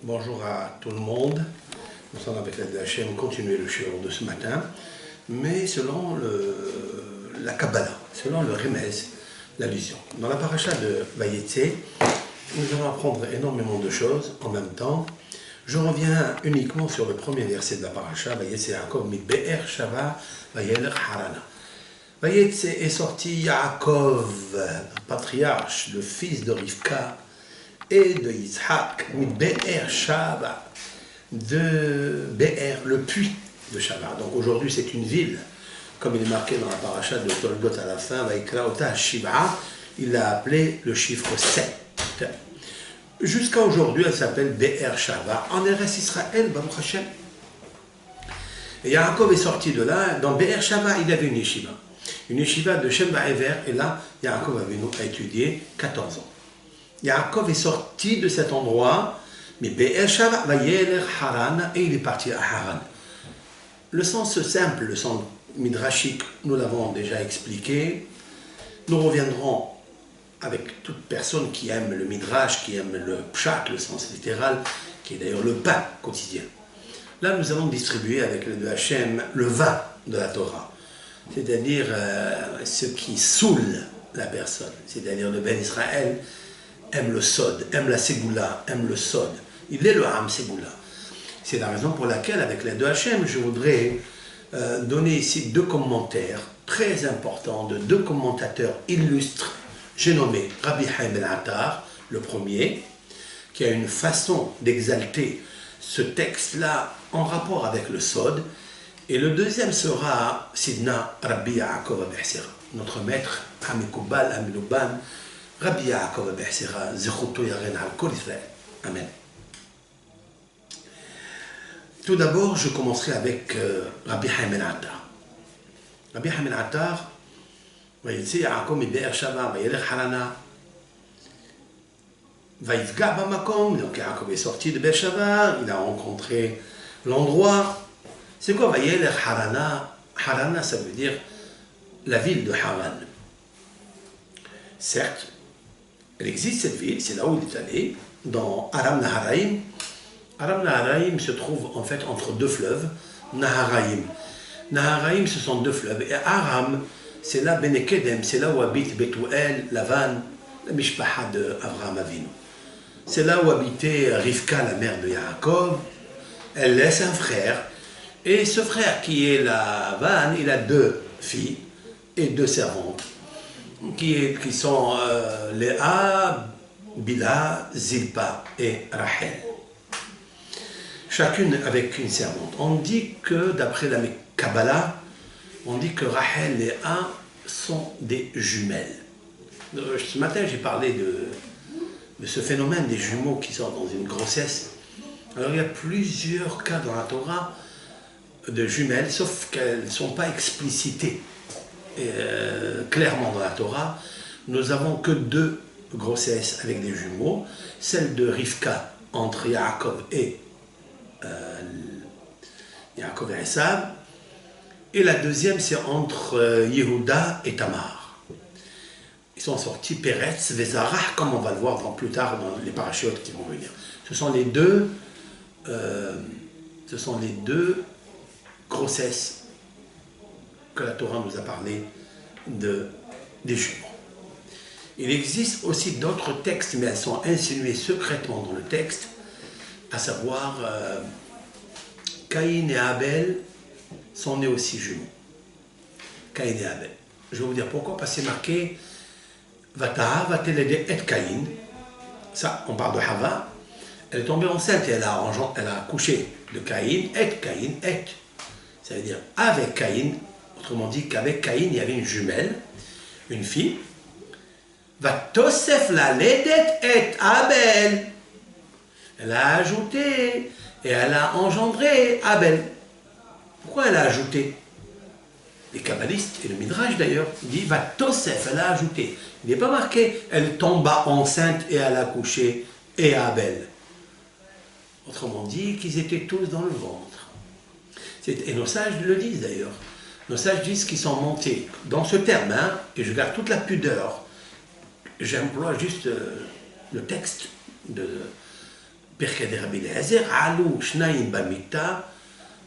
Bonjour à tout le monde. Nous sommes avec la DHM, continuer le shiur de ce matin, mais selon la Kabbalah, selon le Remez, l'allusion. Dans la paracha de Vayetse, nous allons apprendre énormément de choses en même temps. Je reviens uniquement sur le premier verset de la paracha, Vayetse Yaakov mi be'er shava vayelech harana. Vayetse est sorti Yaakov, patriarche, le fils de Rivka et de Yitzhak, mi be'er shava, de Be'er, le puits de Shava. Donc aujourd'hui c'est une ville, comme il est marqué dans la paracha de Toldot à la fin, Vaikra Ota Shiva, il l'a appelé le chiffre 7. Jusqu'à aujourd'hui elle s'appelle Be'er Shava, en Eretz Israël, Baruch Hashem. Et Yaakov est sorti de là, dans Be'er Shava il avait une yeshiva de Shem Ba'ever, et là Yaakov a étudié 14 ans. Yaakov est sorti de cet endroit, mais Be'er Shava vayelech Haran, et il est parti à Haran. Le sens simple, le sens midrashique, nous l'avons déjà expliqué. Nous reviendrons avec toute personne qui aime le midrash, qui aime le pshat, le sens littéral, qui est d'ailleurs le pain quotidien. Là, nous allons distribuer avec le Hachem le vin de la Torah, c'est-à-dire ce qui saoule la personne, c'est-à-dire le Ben Israël aime le sod, aime la ségoula, aime le sod. Il est le Ham Ségoula. C'est la raison pour laquelle, avec l'aide de Hachem, je voudrais donner ici deux commentaires très importants de deux commentateurs illustres. J'ai nommé Rabbi Haim Ben Attar, le premier, qui a une façon d'exalter ce texte-là en rapport avec le sod. Et le deuxième sera Sidna Rabbi Yaakov Abehsera, notre maître Hamikoubal, Hamilouban, Rabbi Yaakov Abehsera, Zechuto Yaren al Kol Israël. Amen. Tout d'abord, je commencerai avec Rabbi Haim Ben Attar. Rabbi Haim Ben Attar, Vayetse Yaakov mi be'er shava vayelech harana, vayifga bamakom. Donc Yaakov est sorti de Be'er Shava, il a rencontré l'endroit. C'est quoi vayelech harana? Harana, ça veut dire la ville de Haran. Certes, elle existe cette ville, c'est là où il est allé, dans Aram Naharaim. Aram Naharaim se trouve en fait entre deux fleuves, Naharaim. Naharaim, ce sont deux fleuves. Et Aram, c'est là Benekedem, c'est là où habite Bethuel, Lavan, la Mishpaha de Avraham Avinu. C'est là où habitait Rivka, la mère de Yaakov. Elle laisse un frère. Et ce frère qui est Lavan, il a deux filles et deux servantes, qui sont Léa, Bila, Zilpa et Rachel. Chacune avec une servante. On dit que, d'après la Kabbalah, on dit que Rachel et Léa sont des jumelles. Ce matin, j'ai parlé de ce phénomène des jumeaux qui sont dans une grossesse. Alors, il y a plusieurs cas dans la Torah de jumelles, sauf qu'elles ne sont pas explicitées clairement dans la Torah. Nous n'avons que deux grossesses avec des jumeaux, celle de Rivka entre Yaakov et Yaakov et Esav, et la deuxième c'est entre Yehuda et Tamar. Ils sont sortis Peretz, Vezarah, comme on va le voir plus tard dans les parachutes qui vont venir. Ce sont les deux grossesses que la Torah nous a parlé des jumeaux. Il existe aussi d'autres textes, mais elles sont insinuées secrètement dans le texte, à savoir Caïn et Abel sont nés aussi jumeaux. Caïn et Abel. Je vais vous dire pourquoi, parce que c'est marqué Vataha vatelede et Caïn. Ça, on parle de Hava. Elle est tombée enceinte et elle a accouché de Caïn, et Caïn, et. Ça veut dire avec Caïn, autrement dit qu'avec Caïn, il y avait une jumelle, une fille. Vatosef la ledet et Abel. Elle a ajouté et elle a engendré Abel. Pourquoi elle a ajouté? Les kabbalistes et le Midrash d'ailleurs disent Vatosef, elle a ajouté. Il n'est pas marqué elle tomba enceinte et elle a accouché et Abel. Autrement dit qu'ils étaient tous dans le ventre. Et nos sages le disent d'ailleurs. Nos sages disent qu'ils sont montés dans ce terme, hein, et je garde toute la pudeur. J'emploie juste le texte de Pirkei de Rabbi Eliezer, Alu Shnaim Bamita,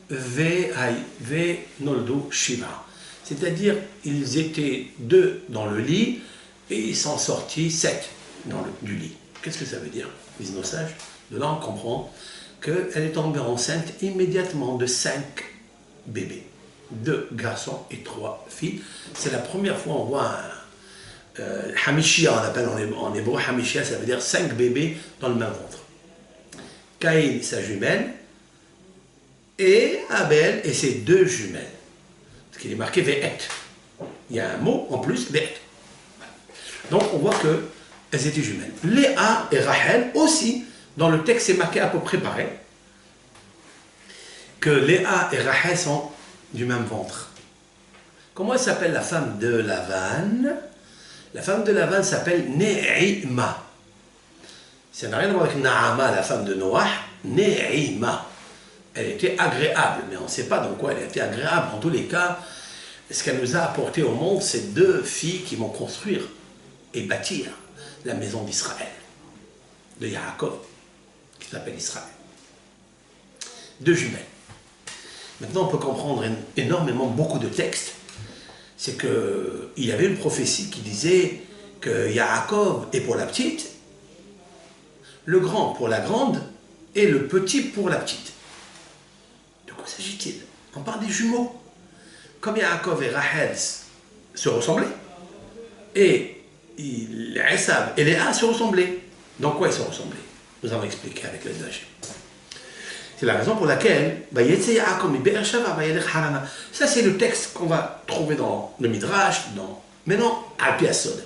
Ve Noldu Shiva. C'est-à-dire, ils étaient 2 dans le lit et ils sont sortis 7 du lit. Qu'est-ce que ça veut dire, disent nos sages? De là, on comprend qu'elle est tombée enceinte immédiatement de 5 bébés. 2 garçons et 3 filles. C'est la première fois qu'on voit Hamishia, on appelle en hébreu Hamishia, ça veut dire 5 bébés dans le même ventre. Caïn, sa jumelle, et Abel et ses 2 jumelles. Parce qu'il est marqué Ve'et. Il y a un mot en plus, Ve'et. Donc on voit qu'elles étaient jumelles. Léa et Rachel aussi, dans le texte c'est marqué à peu près pareil, que Léa et Rachel sont du même ventre. Comment elle s'appelle la femme de Lavan? La femme de Lavan s'appelle Ne'ima. Ça n'a rien à voir avec Naama, la femme de Noach. Ne'ima. Elle était agréable, mais on ne sait pas dans quoi elle était agréable. En tous les cas, ce qu'elle nous a apporté au monde, c'est 2 filles qui vont construire et bâtir la maison d'Israël, de Yaakov, qui s'appelle Israël. 2 jumelles. Maintenant, on peut comprendre énormément, beaucoup de textes. C'est qu'il y avait une prophétie qui disait que Yaakov est pour la petite, le grand pour la grande, et le petit pour la petite. De quoi s'agit-il? On parle des jumeaux. Comme Yaakov et Rachel se ressemblaient, et Esav et Léa se ressemblaient. Donc quoi ils se ressemblaient? Nous allons expliquer avec le Dajé. C'est la raison pour laquelle ça c'est le texte qu'on va trouver dans le Midrash, maintenant Al Pi Asod.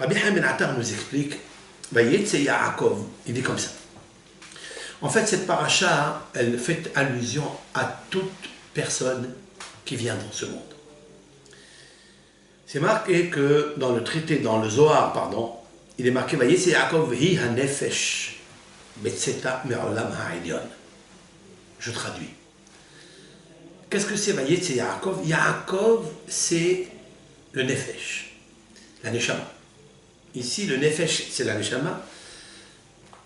Rabbi Chaim Ben Attar nous explique, Yaakov, il dit comme ça. En fait, cette paracha, elle fait allusion à toute personne qui vient dans ce monde. C'est marqué que dans le traité, dans le Zohar, pardon, il est marqué Vayetze Yaakov hi hanefesh betzeta me'olam ha'elyon. Je traduis. Qu'est-ce que c'est Vayetze Yaakov? Yaakov, c'est le nefesh, la neshama. Ici, le nefesh, c'est la neshama.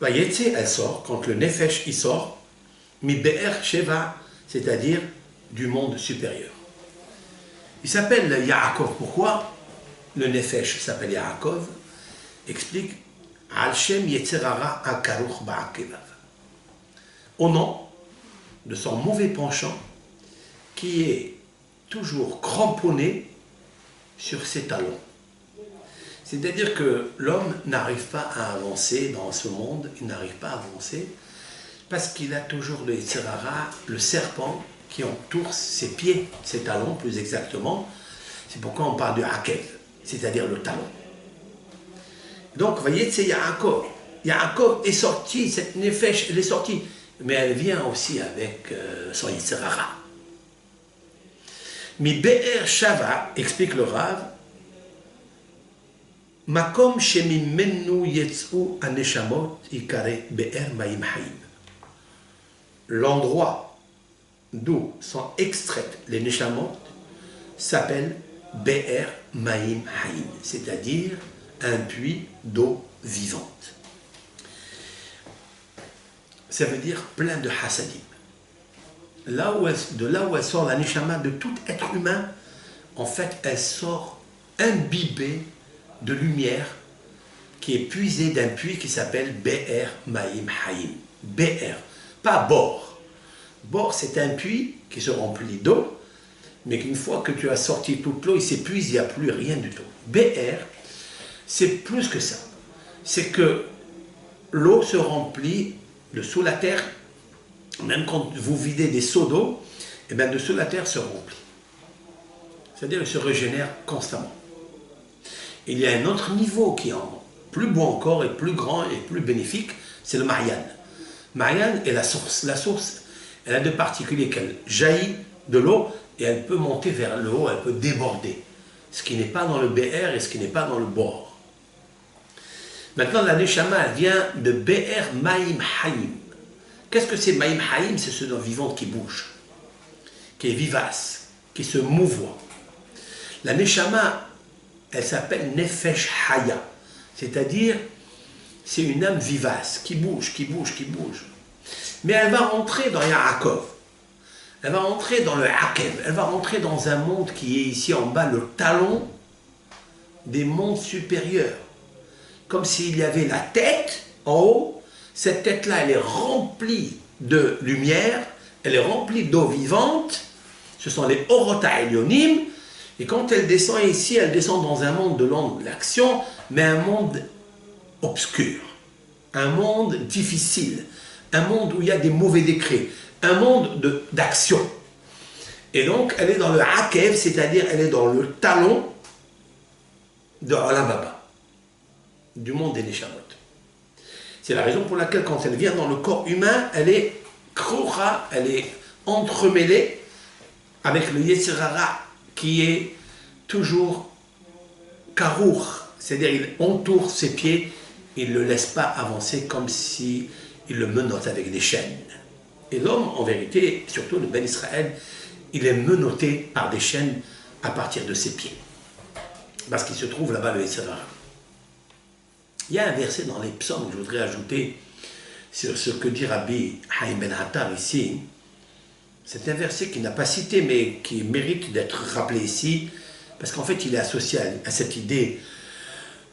Vayetze, elle sort. Quand le nefesh, il sort, mi be'er sheva, c'est-à-dire du monde supérieur. Il s'appelle Yaakov. Pourquoi le nefesh s'appelle Yaakov? Explique Al-Shem Yetzerara Akaruch Ba'akevav. Au nom de son mauvais penchant qui est toujours cramponné sur ses talons. C'est-à-dire que l'homme n'arrive pas à avancer dans ce monde, il n'arrive pas à avancer parce qu'il a toujours le Yetzerara, le serpent qui entoure ses pieds, ses talons plus exactement. C'est pourquoi on parle de Akev, c'est-à-dire le talon. Donc, vous voyez, c'est Yaakov. Yaakov est sorti, cette nefesh, elle est sortie. Mais elle vient aussi avec son Yitzhara. Mi Be'er Shava, explique le Rav, Makom shemimenu yetz'u aneshamot ikare Be'er Maim Haim. L'endroit d'où sont extraites les neshamot s'appelle Be'er Maim Haim, c'est-à-dire un puits d'eau vivante. Ça veut dire plein de hasadim. De là où elle sort la neshama de tout être humain, en fait, elle sort imbibée de lumière qui est puisée d'un puits qui s'appelle Be'er Maim Haim. Be'er, pas bord. Bord, c'est un puits qui se remplit d'eau, mais qu'une fois que tu as sorti toute l'eau, il s'épuise, il n'y a plus rien du tout. Be'er, c'est plus que ça. C'est que l'eau se remplit de sous la terre, même quand vous videz des seaux d'eau, et bien de sous la terre se remplit. C'est-à-dire qu'il se régénère constamment. Il y a un autre niveau qui est plus beau encore et plus grand et plus bénéfique, c'est le Marian. Marian est la source. La source, elle a de particulier qu'elle jaillit de l'eau et elle peut monter vers le haut, elle peut déborder. Ce qui n'est pas dans le BR et ce qui n'est pas dans le bord. Maintenant, la Neshama, elle vient de Be'er Maim Haim. Qu'est-ce que c'est Maim Haim? C'est ce vivant qui bouge, qui est vivace, qui se mouvoie. La Neshama, elle s'appelle Nefesh Haya, c'est-à-dire c'est une âme vivace, qui bouge, qui bouge, qui bouge. Mais elle va rentrer dans Yaakov. Elle va rentrer dans le Akev. Elle va rentrer dans un monde qui est ici en bas, le talon des mondes supérieurs. Comme s'il y avait la tête en haut. Cette tête-là, elle est remplie de lumière, elle est remplie d'eau vivante. Ce sont les Orota Elyonim. Et quand elle descend ici, elle descend dans un monde de l'action, mais un monde obscur, un monde difficile, un monde où il y a des mauvais décrets, un monde d'action. Et donc, elle est dans le Akev, c'est-à-dire elle est dans le talon de Olam Haba, du monde des Neshamot. C'est la raison pour laquelle, quand elle vient dans le corps humain, elle est krocha, elle est entremêlée avec le Yetzer Hara qui est toujours karour, c'est-à-dire il entoure ses pieds, il ne le laisse pas avancer comme si il le menotte avec des chaînes. Et l'homme, en vérité, surtout le Ben Israël, il est menotté par des chaînes à partir de ses pieds. Parce qu'il se trouve là-bas le Yetzer Hara. Il y a un verset dans les psaumes que je voudrais ajouter sur ce que dit Rabbi Haïm Ben Hattar ici. C'est un verset qu'il n'a pas cité, mais qui mérite d'être rappelé ici, parce qu'en fait, il est associé à cette idée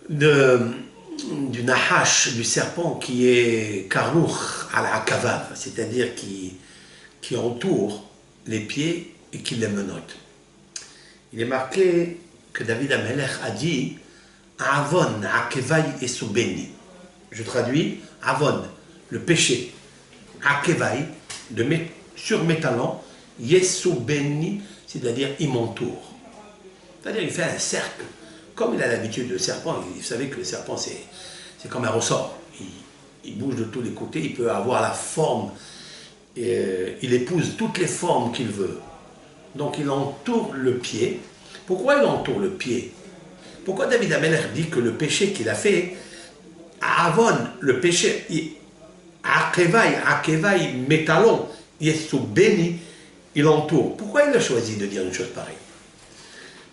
du nahash, du serpent, qui est karouch al-akavav, c'est-à-dire qui entoure les pieds et qui les menotte. Il est marqué que David Amelech a dit Avon akevai esubeni. Je traduis Avon, le péché, akevai, sur mes talons, Yesubeni, c'est-à-dire il m'entoure. C'est-à-dire il fait un cercle. Comme il a l'habitude de serpent, vous savez que le serpent c'est comme un ressort. Il bouge de tous les côtés, il peut avoir la forme, il épouse toutes les formes qu'il veut. Donc il entoure le pied. Pourquoi il entoure le pied? Pourquoi David Amelech dit que le péché qu'il a fait, Avon, le péché, Akevai, mes talons, Yesu béni, il entoure. Pourquoi il a choisi de dire une chose pareille?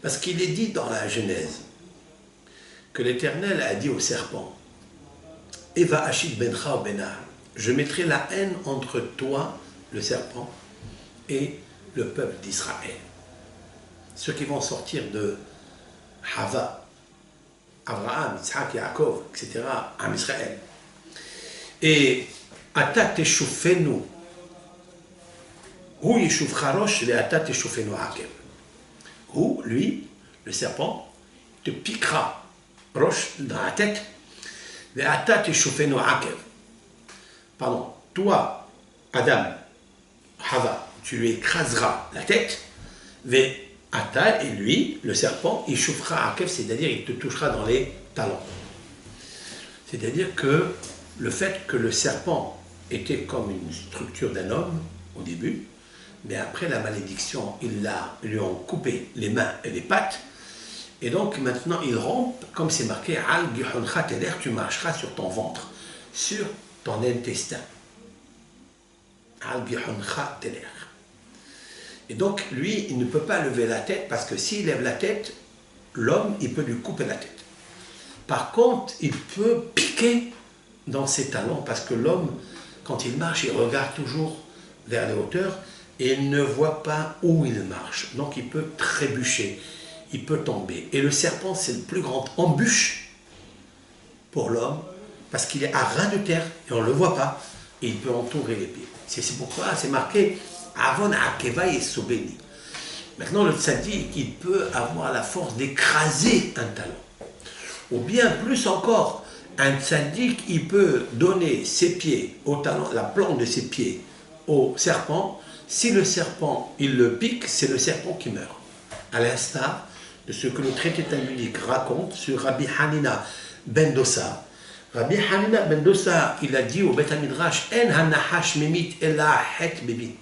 Parce qu'il est dit dans la Genèse que l'Éternel a dit au serpent Eva Ashid bencha ou benah, je mettrai la haine entre toi, le serpent, et le peuple d'Israël. Ceux qui vont sortir de Hava, Abraham, Yitzhak, Yaakov, etc., en Israël. Et Ata teshufenu, Hu yeshuvcha rosh ve ata teshufenu akev. Hu, lui, le serpent, te piquera roche dans la tête, ve ata teshufenu akev. Pardon, toi, Adam, Hava, tu lui écraseras la tête, ve ata, et lui, le serpent, il chauffera akev, c'est-à-dire il te touchera dans les talons. C'est-à-dire que le fait que le serpent était comme une structure d'un homme au début, mais après la malédiction, ils lui ont coupé les mains et les pattes, et donc maintenant il rampe, comme c'est marqué, Al Gihoncha Teler, tu marcheras sur ton ventre, sur ton intestin. Al Gihoncha Teler. Et donc lui, il ne peut pas lever la tête, parce que s'il lève la tête, l'homme, il peut lui couper la tête. Par contre, il peut piquer dans ses talons, parce que l'homme, quand il marche, il regarde toujours vers les hauteurs, et il ne voit pas où il marche. Donc il peut trébucher, il peut tomber. Et le serpent, c'est le plus grand embûche pour l'homme, parce qu'il est à ras de terre, et on ne le voit pas, et il peut entourer les pieds. C'est pourquoi c'est marqué Avon Akeva et Sobeni. Maintenant, le tzaddik, il peut avoir la force d'écraser un talon. Ou bien, plus encore, un tzaddik, il peut donner ses pieds au talon, la plante de ses pieds au serpent. Si le serpent, il le pique, c'est le serpent qui meurt. À l'instar de ce que le traité talmudique raconte sur Rabbi Hanina ben Dossa. Rabbi Hanina ben Dossa, il a dit au Bet HaMidrash, En hanahash mimit ela het bebit.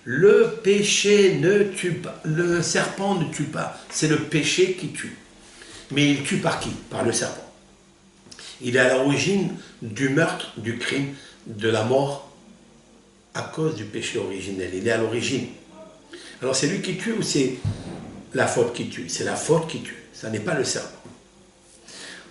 Le péché ne tue pas, le serpent ne tue pas, c'est le péché qui tue. Mais il tue par qui? Par le serpent. Il est à l'origine du meurtre, du crime, de la mort, à cause du péché originel. Il est à l'origine. Alors c'est lui qui tue ou c'est la faute qui tue? C'est la faute qui tue, ça n'est pas le serpent.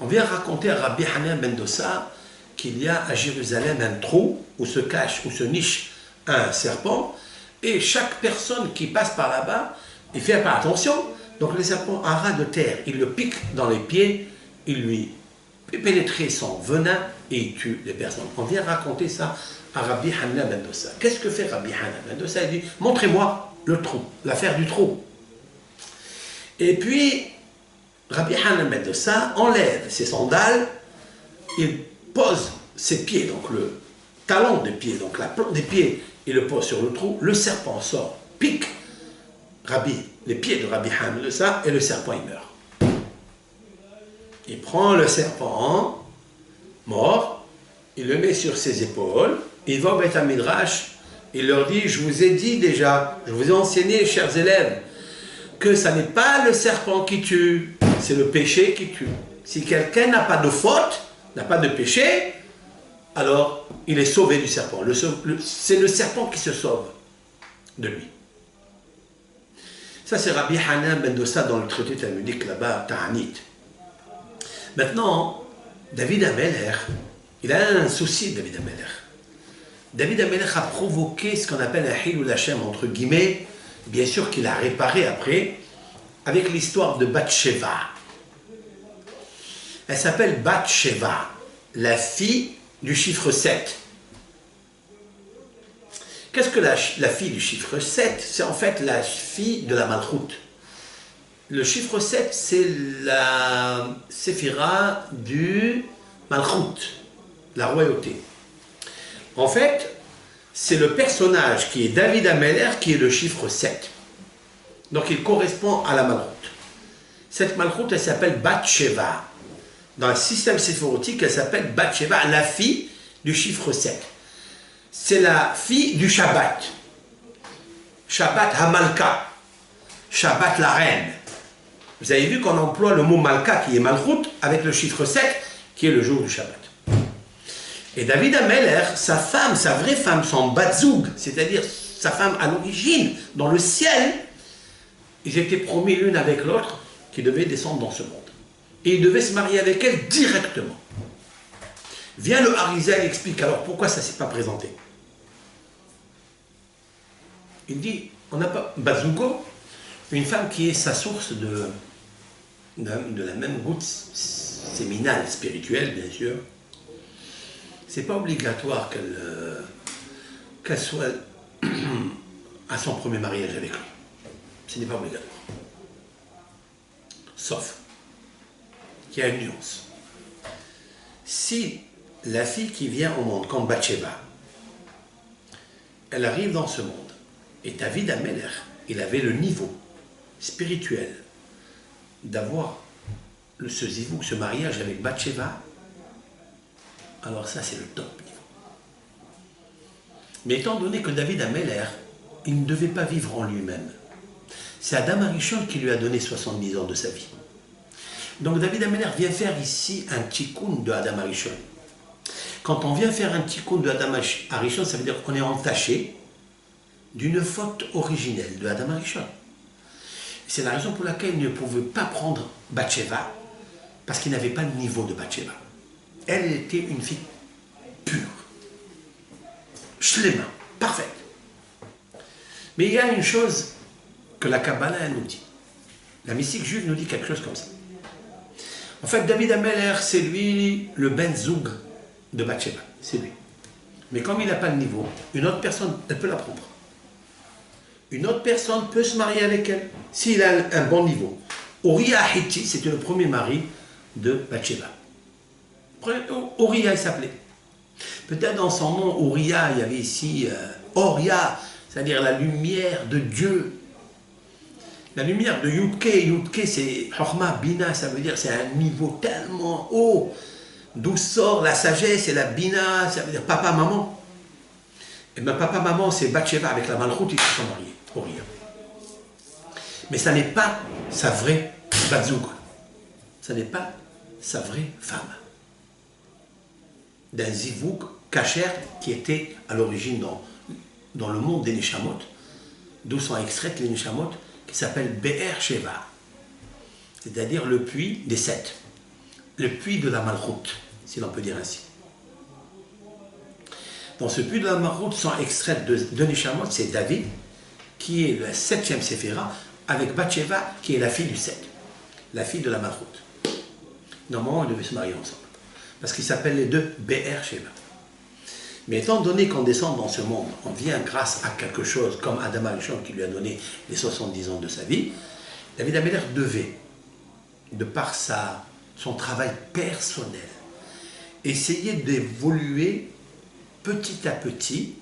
On vient raconter à Rabbi Hanina ben Dossa qu'il y a à Jérusalem un trou où se cache, où se niche un serpent, et chaque personne qui passe par là-bas, il fait pas attention, donc le serpent a ras de terre, il le pique dans les pieds, il lui fait pénétrer son venin et il tue les personnes. On vient raconter ça à Rabbi Hanna ben Dossa. Qu'est-ce que fait Rabbi Hanna ben Dossa? Il dit, montrez-moi le trou, l'affaire du trou. Et puis, Rabbi Hanna ben Dossa enlève ses sandales, il pose ses pieds, donc le talon des pieds, donc la plante des pieds, il le pose sur le trou, le serpent sort, pique les pieds de Rabbi Hanna ben Dossa et le serpent il meurt. Il prend le serpent mort, il le met sur ses épaules, il va au Beth Midrash, il leur dit, je vous ai dit déjà, je vous ai enseigné, chers élèves, que ça n'est pas le serpent qui tue, c'est le péché qui tue. Si quelqu'un n'a pas de faute, n'a pas de péché, alors il est sauvé du serpent. C'est le serpent qui se sauve de lui. Ça c'est Rabbi Hanna ben Dossa dans le traité talmudique là-bas, Ta'anit. Maintenant, David Ameller, il a un souci, David Ameller. David Ameller a provoqué ce qu'on appelle un Hilul Hashem, entre guillemets, bien sûr qu'il a réparé après, avec l'histoire de Bathsheba. Elle s'appelle Bathsheba, la fille du chiffre 7. Qu'est-ce que la fille du chiffre 7? C'est en fait la fille de la Malchoute. Le chiffre 7, c'est la séphira du Malchoute, la royauté. En fait, c'est le personnage qui est David Ameller qui est le chiffre 7. Donc il correspond à la Malchoute. Cette Malchoute, elle s'appelle Bathsheba. Dans le système séphorotique, elle s'appelle Bathsheba, la fille du chiffre 7. C'est la fille du Shabbat. Shabbat Hamalka. Shabbat la reine. Vous avez vu qu'on emploie le mot Malka qui est Malchoute avec le chiffre 7 qui est le jour du Shabbat. Et David Ameller, sa femme, sa vraie femme, son Batzoug, c'est-à-dire sa femme à l'origine, dans le ciel, ils étaient promis l'une avec l'autre qui devaient descendre dans ce monde. Et il devait se marier avec elle directement. Vient le Harizal et explique alors pourquoi ça ne s'est pas présenté. Il dit, on n'a pas Bazougo, une femme qui est sa source de la même goutte séminale, spirituelle bien sûr. C'est pas obligatoire qu'elle soit à son premier mariage avec lui. Ce n'est pas obligatoire. Sauf qu'il y a une nuance. Si la fille qui vient au monde, comme Bathsheba, elle arrive dans ce monde, et David Ameller, il avait le niveau spirituel d'avoir ce zivouk, ce mariage avec Bathsheba, alors ça c'est le top niveau. Mais étant donné que David Ameller, il ne devait pas vivre en lui-même, c'est Adam Arishon qui lui a donné 70 ans de sa vie. Donc David Ameller vient faire ici un tikkun de Adam Arishon. Quand on vient faire un tikkun de Adam Arishon, ça veut dire qu'on est entaché d'une faute originelle de Adam Arishon. C'est la raison pour laquelle il ne pouvait pas prendre Bathsheba, parce qu'il n'avait pas le niveau de Bathsheba. Elle était une fille pure, shlema, parfaite. Mais il y a une chose que la Kabbalah nous dit. La mystique juive nous dit quelque chose comme ça. En fait, David Ameller, c'est lui le Ben Zoug de Bathsheba. C'est lui. Mais comme il n'a pas le niveau, une autre personne, elle peut la prendre. Une autre personne peut se marier avec elle, s'il a un bon niveau. Uriah Hitti, c'était le premier mari de Bathsheba. Uriah, il s'appelait. Peut-être dans son nom, Uriah, il y avait ici Oria, c'est-à-dire la lumière de Dieu. La lumière de Yudke, Yudke c'est Chorma, Bina, ça veut dire c'est un niveau tellement haut, d'où sort la sagesse et la Bina, ça veut dire papa, maman. Et bien papa, maman, c'est Bathsheba avec la Malchoute, ils se sont mariés, Uriah. Mais ça n'est pas sa vraie Batzouk. Ça n'est pas sa vraie femme. D'un zivouk kasher qui était à l'origine dans le monde des Neshamot, d'où sont extraites les Neshamot, qui s'appelle Be'er Sheva, c'est-à-dire le puits des sept, le puits de la Malchoute, si l'on peut dire ainsi. Dans ce puits de la Malchoute sont extraites de Neshamot, c'est David, qui est la 7e Séphira, avec Bathsheba, qui est la fille du 7, la fille de la Malchoute. Normalement, ils devaient se marier ensemble, parce qu'ils s'appellent les deux Be'er Sheva. Mais étant donné qu'on descend dans ce monde, on vient grâce à quelque chose comme Adam Arishon qui lui a donné les 70 ans de sa vie, David Améler devait, de par son travail personnel, essayer d'évoluer petit à petit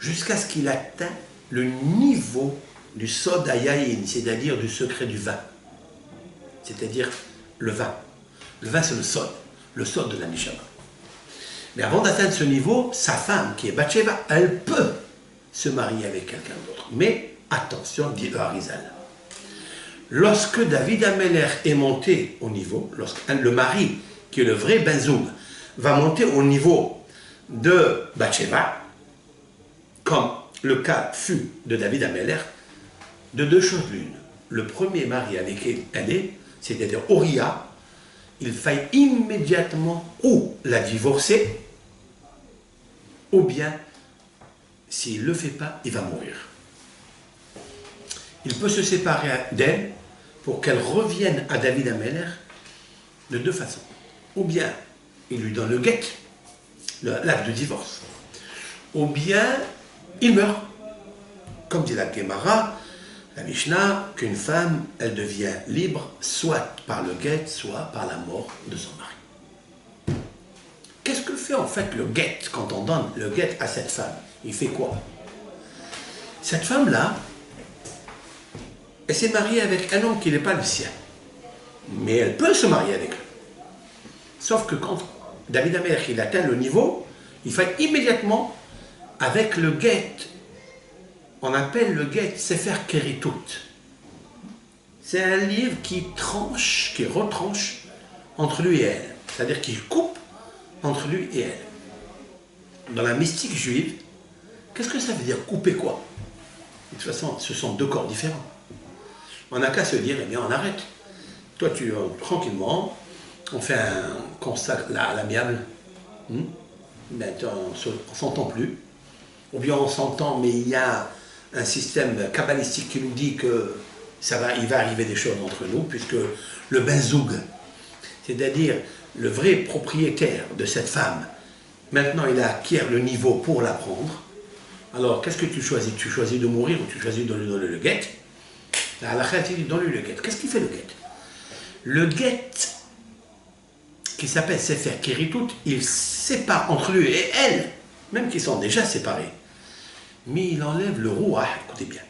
jusqu'à ce qu'il atteigne le niveau du Sod Hayayin, c'est-à-dire du secret du vin. C'est-à-dire le vin. Le vin, c'est le sod de la Neshama. Mais avant d'atteindre ce niveau, sa femme, qui est Bathsheba, elle peut se marier avec quelqu'un d'autre. Mais attention, dit le Harizal. Lorsque David Améler est monté au niveau, lorsque le mari, qui est le vrai Benzoug, va monter au niveau de Bathsheba, comme le cas fut de David Améler, de deux choses l'une. Le premier mari avec qui elle est, c'est-à-dire Oria, il faille immédiatement ou la divorcer, ou bien, s'il ne le fait pas, il va mourir. Il peut se séparer d'elle pour qu'elle revienne à David Améler de deux façons. Ou bien, il lui donne le guet, l'acte de divorce, ou bien, il meurt. Comme dit la Gemara, la Mishnah, qu'une femme, elle devient libre, soit par le guet, soit par la mort de son mari. Qu'est-ce que fait en fait le guet quand on donne le guet à cette femme? Il fait quoi? Cette femme-là, elle s'est mariée avec un homme qui n'est pas le sien. Mais elle peut se marier avec lui. Sauf que quand David Améler, il atteint le niveau, il fait immédiatement, avec le guet, on appelle le guet Sefer Keritut. C'est un livre qui tranche, qui retranche entre lui et elle. C'est-à-dire qu'il coupe entre lui et elle. Dans la mystique juive, qu'est-ce que ça veut dire couper quoi? De toute façon, ce sont deux corps différents. On n'a qu'à se dire, eh bien, on arrête. Toi, tranquillement, on fait un constat à l'amiable. Ben, on ne s'entend plus. Ou bien on s'entend, mais il y a un système kabbalistique qui nous dit que il va arriver des choses entre nous, puisque le benzoug, c'est-à-dire le vrai propriétaire de cette femme, maintenant il acquiert le niveau pour la prendre. Alors qu'est-ce que tu choisis? Tu choisis de mourir ou tu choisis de lui donner le guet? La dit donne-lui le guet. Qu'est-ce qu'il fait le guet? Le guet, qui s'appelle Sefer Keritut, il sépare entre lui et elle, même qu'ils sont déjà séparés. Mais il enlève le rouah, écoutez bien.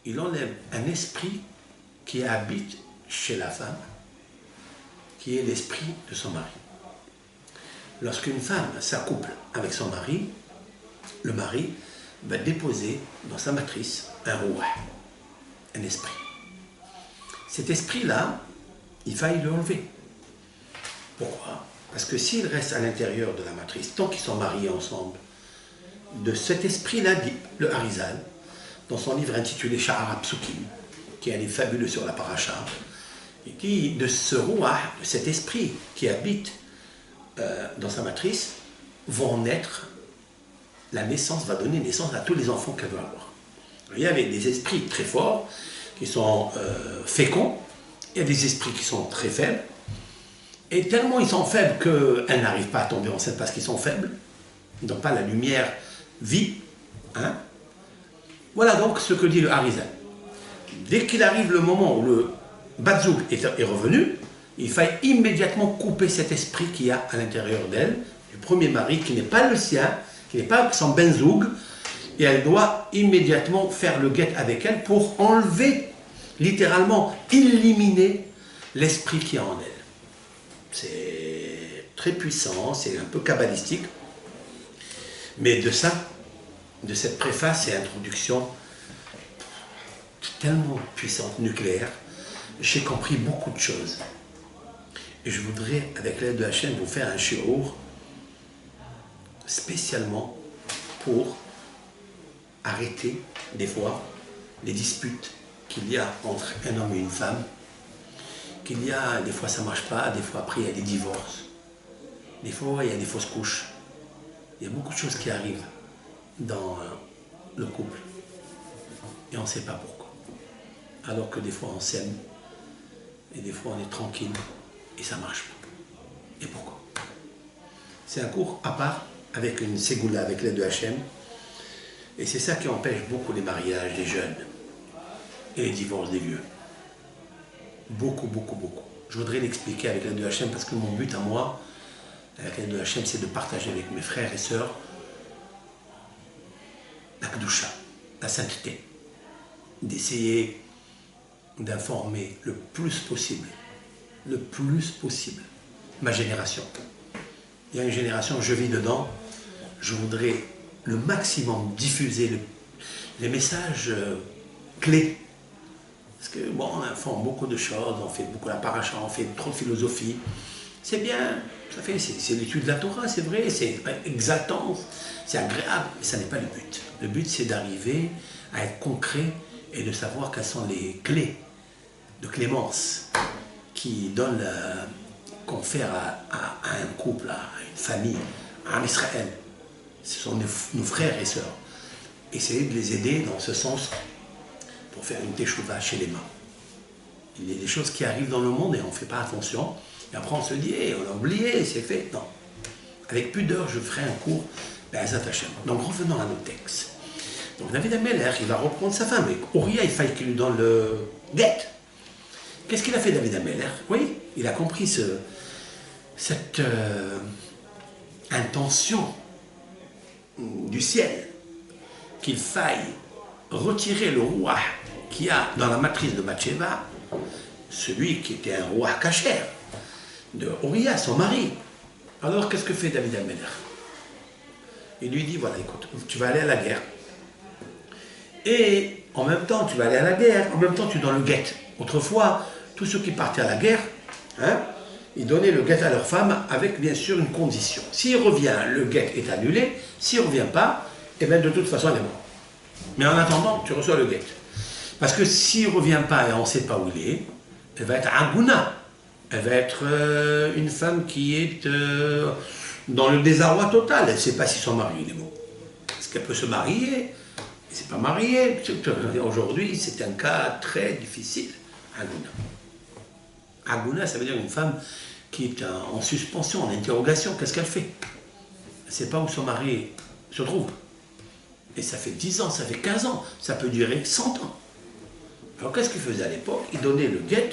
Il enlève un esprit qui habite chez la femme, qui est l'esprit de son mari. Lorsqu'une femme s'accouple avec son mari, le mari va déposer dans sa matrice un rouah, un esprit. Cet esprit-là, il faille l'enlever. Pourquoi? Parce que s'il reste à l'intérieur de la matrice, tant qu'ils sont mariés ensemble, de cet esprit-là, dit le Harizal, dans son livre intitulé Sha'ar Psukim, qui est un livre fabuleux sur la paracha, il dit de ce rouah, de cet esprit qui habite dans sa matrice, vont naître, la naissance va donner naissance à tous les enfants qu'elle va avoir. Il y a des esprits très forts, qui sont féconds, il y a des esprits qui sont très faibles, et tellement ils sont faibles qu'elles n'arrivent pas à tomber enceinte parce qu'ils sont faibles, ils n'ont pas la lumière vie. Hein? Voilà donc ce que dit le Harizal. Dès qu'il arrive le moment où le Batzouk est revenu, il faille immédiatement couper cet esprit qu'il y a à l'intérieur d'elle, du premier mari, qui n'est pas le sien, qui n'est pas son benzoug, et elle doit immédiatement faire le guet avec elle pour enlever, littéralement, éliminer l'esprit qui est en elle. C'est très puissant, c'est un peu kabbalistique, mais de ça, de cette préface et introduction tellement puissante, nucléaire, j'ai compris beaucoup de choses. Et je voudrais, avec l'aide de Hachem, vous faire un shiur spécialement pour arrêter, des fois, les disputes qu'il y a entre un homme et une femme, qu'il y a, des fois ça ne marche pas, des fois après il y a des divorces, des fois il y a des fausses couches. Il y a beaucoup de choses qui arrivent dans le couple et on ne sait pas pourquoi. Alors que des fois on s'aime et des fois on est tranquille et ça ne marche pas. Et pourquoi? C'est un cours à part avec une ségoula, avec l'aide de Hachem. Et c'est ça qui empêche beaucoup les mariages des jeunes et les divorces des vieux. Beaucoup, beaucoup, beaucoup. Je voudrais l'expliquer avec l'aide de Hachem parce que mon but à moi, avec l'aide de Hachem, c'est de partager avec mes frères et sœurs la Kedusha, la sainteté. D'essayer d'informer le plus possible ma génération. Il y a une génération, je vis dedans, je voudrais le maximum diffuser les messages clés. Parce que bon, on informe beaucoup de choses, on fait beaucoup la paracha, on fait trop de philosophie. C'est bien, c'est l'étude de la Torah, c'est vrai, c'est exaltant, c'est agréable, mais ça n'est pas le but. Le but, c'est d'arriver à être concret et de savoir quelles sont les clés de clémence qui donnent, confèrent à un couple, à une famille, à un Israël. Ce sont nos frères et sœurs. Essayer de les aider dans ce sens pour faire une teshuva chez les mains. Il y a des choses qui arrivent dans le monde et on ne fait pas attention. Et après on se dit, hey, on a oublié, c'est fait. Non. Avec pudeur, je ferai un cours Be'ezat Hashem. Donc revenons à nos textes. Donc David Ameler, il va reprendre sa femme. Et Uriah, il faille qu'il lui donne le guet. Qu'est-ce qu'il a fait David Ameler? Oui, il a compris cette intention du ciel qu'il faille retirer le roi qu'il y a dans la matrice de Bathsheba, celui qui était un roi cacher de Uriah, son mari. Alors qu'est-ce que fait David Ameler? Il lui dit, voilà, écoute, tu vas aller à la guerre. Et en même temps, tu vas aller à la guerre, en même temps, tu donnes le guet. Autrefois, tous ceux qui partaient à la guerre, hein, ils donnaient le guet à leur femme avec bien sûr une condition. S'il revient, le guet est annulé. S'il ne revient pas, eh bien de toute façon, elle est morte. Mais en attendant, tu reçois le guet. Parce que s'il ne revient pas et on ne sait pas où il est, elle va être aguna. Elle va être une femme qui est dans le désarroi total. Elle ne sait pas si son mari est mort. Est-ce qu'elle peut se marier? Elle ne s'est pas mariée. Aujourd'hui, c'est un cas très difficile. Aguna. Aguna, ça veut dire une femme qui est en suspension, en interrogation. Qu'est-ce qu'elle fait? Elle ne sait pas où son mari se trouve. Et ça fait 10 ans, ça fait 15 ans, ça peut durer 100 ans. Alors qu'est-ce qu'il faisait à l'époque? Il donnait le guet.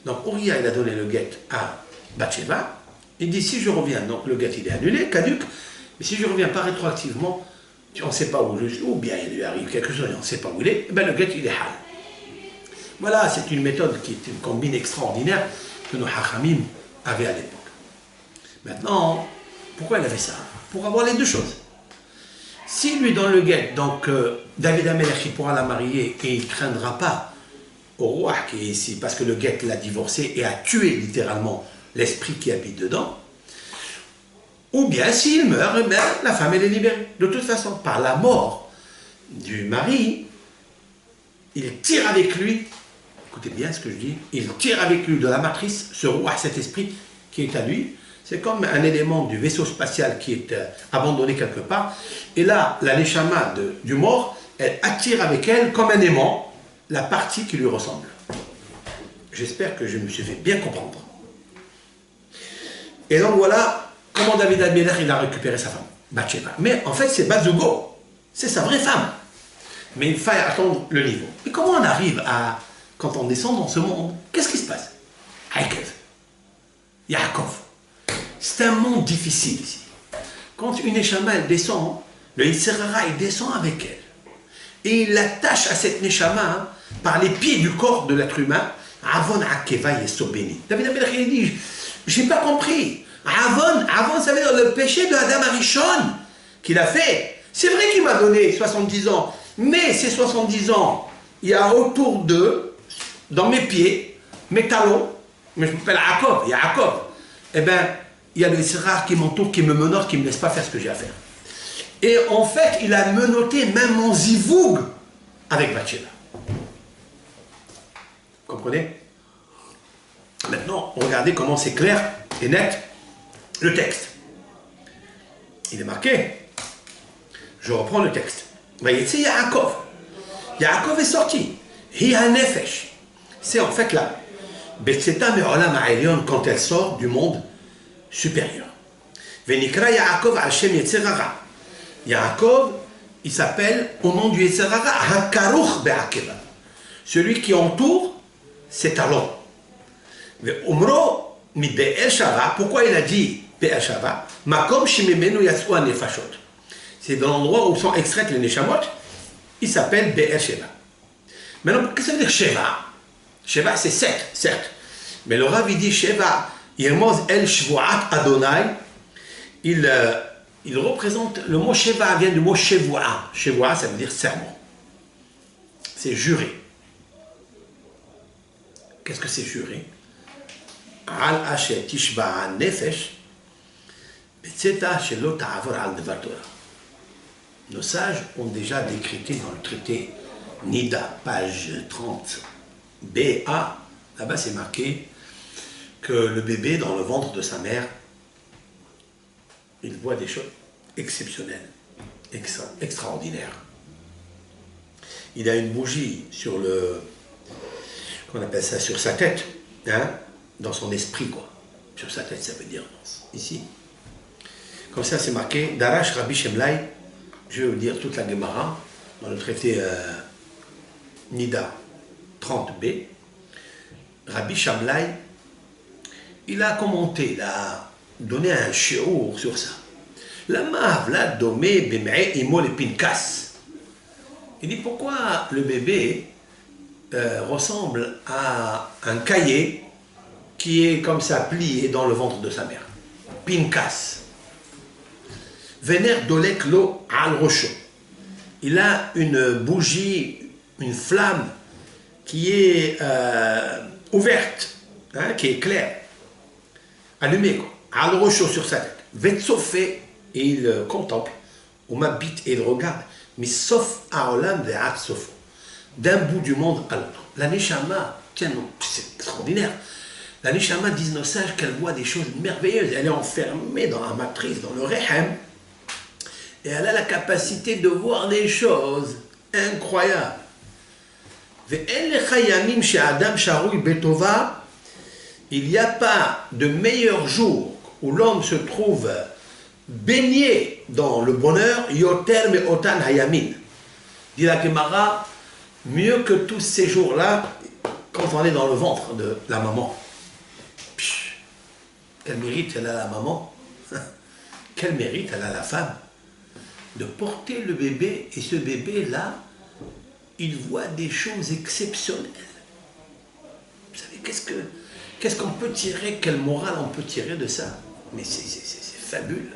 Donc Uriah, il a donné le guet à Bathsheba. Il dit, si je reviens, donc le guet il est annulé, caduc, mais si je reviens pas rétroactivement, on ne sait pas où je suis, ou bien il lui arrive quelque chose et on ne sait pas où il est, ben le guet il est hal. Voilà, c'est une méthode qui est une combine extraordinaire que nos hachamim avaient à l'époque. Maintenant, pourquoi il avait ça? Pour avoir les deux choses. S'il lui donne le guet, donc David Ameler il pourra la marier et il ne craindra pas au roi qui est ici, parce que le guet l'a divorcé et a tué littéralement l'esprit qui habite dedans. Ou bien s'il meurt, eh bien, la femme elle est libérée. De toute façon, par la mort du mari, il tire avec lui, écoutez bien ce que je dis, il tire avec lui de la matrice ce roi, cet esprit qui est à lui. C'est comme un élément du vaisseau spatial qui est abandonné quelque part. Et là, la neshama du mort, elle attire avec elle, comme un aimant, la partie qui lui ressemble. J'espère que je me suis fait bien comprendre. Et donc voilà comment David Ameler il a récupéré sa femme, Bathsheba. Mais en fait, c'est Bazugo, c'est sa vraie femme. Mais il faut attendre le niveau. Et comment on arrive à, quand on descend dans ce monde, qu'est-ce qui se passe? Haïkev, Yaakov. C'est un monde difficile ici. Quand une Neshama elle descend, le Yitzhara il descend avec elle. Et il l'attache à cette Neshama par les pieds du corps de l'être humain. Avon Akeva Yesobeni. David Ameler il dit, j'ai pas compris. Avon, ça veut dire le péché de Adam Arishon qu'il a fait. C'est vrai qu'il m'a donné 70 ans. Mais ces 70 ans, il y a autour d'eux, dans mes pieds, mes talons, mais je m'appelle Yaakov, Yaakov. Eh bien, il y a le Yitzhara qui m'entoure, qui me menotte, qui ne me laisse pas faire ce que j'ai à faire. Et en fait, il a menotté même mon zivoug avec Bathsheba. Vous comprenez? Maintenant, regardez comment c'est clair et net le texte. il est marqué, je reprends le texte. Vayetze Yaakov. Yaakov est sorti. Hi ha-nefesh. C'est en fait là. Betseta me'olam ha'elyon, quand elle sort du monde supérieur. Venikra Yaakov Hashem Yetzer Hara. Yaakov, il s'appelle au nom du Yetzer Hara, Hakaruch be'akeva. Celui qui entoure ses talons. Ve'omro mi Be'er Shava. Pourquoi il a dit Be'er Shava? Makom shimimenu yatsu ha-nefashot. C'est dans l'endroit où sont extraites les neshamot. Il s'appelle Be'er Sheva. Maintenant, qu'est-ce que ça veut dire Sheva? Sheva, c'est 7, certes. Mais le Rav, il dit Sheva, Yermoz el Shvuat Adonai. Il représente, le mot Sheva vient du mot Shevua. Shevua, ça veut dire serment. C'est juré. Qu'est-ce que c'est juré? Al Asher Tishba Nefesh, Betzeta Shelo Ta'avor al Devar Torah. Nos sages ont déjà décrété dans le traité Nida, page 30, B.A. Là-bas, c'est marqué que le bébé dans le ventre de sa mère, il voit des choses exceptionnelles, extraordinaires. Il a une bougie sur le, qu'on appelle ça, sur sa tête, hein, dans son esprit, quoi. Sur sa tête, ça veut dire ici. Comme ça, c'est marqué Darash Rabbi Shemlai. Je vais vous dire toute la Gemara dans le traité Nida 30b. Rabbi Shamlai, il a commenté, il a donné un shiur sur ça. La mavla domé bem'e imo le pinkas. Il dit pourquoi le bébé ressemble à un cahier qui est comme ça plié dans le ventre de sa mère. Pinkas. Vener dolek lo al rocho. Il a une bougie, une flamme qui est ouverte, hein, qui est claire, allumée, quoi. Al rocho sur sa tête. Vetsofé, et il contemple, ou m'habite et il regarde, mais sauf aolam ve'at sofo, d'un bout du monde à l'autre. La neshama, tiens, c'est extraordinaire. La neshama, disent nos sages, qu'elle voit des choses merveilleuses. Elle est enfermée dans la matrice, dans le rehem. Et elle a la capacité de voir des choses incroyables. Il n'y a pas de meilleur jour où l'homme se trouve baigné dans le bonheur, yoter me otan hayamin. Dit la Gemara, mieux que tous ces jours-là, quand on est dans le ventre de la maman. Psh, quel mérite elle a la maman? Quel mérite elle a la femme? De porter le bébé, et ce bébé-là, il voit des choses exceptionnelles. Vous savez, qu'est-ce qu'on peut tirer, quelle morale on peut tirer de ça? Mais c'est fabuleux.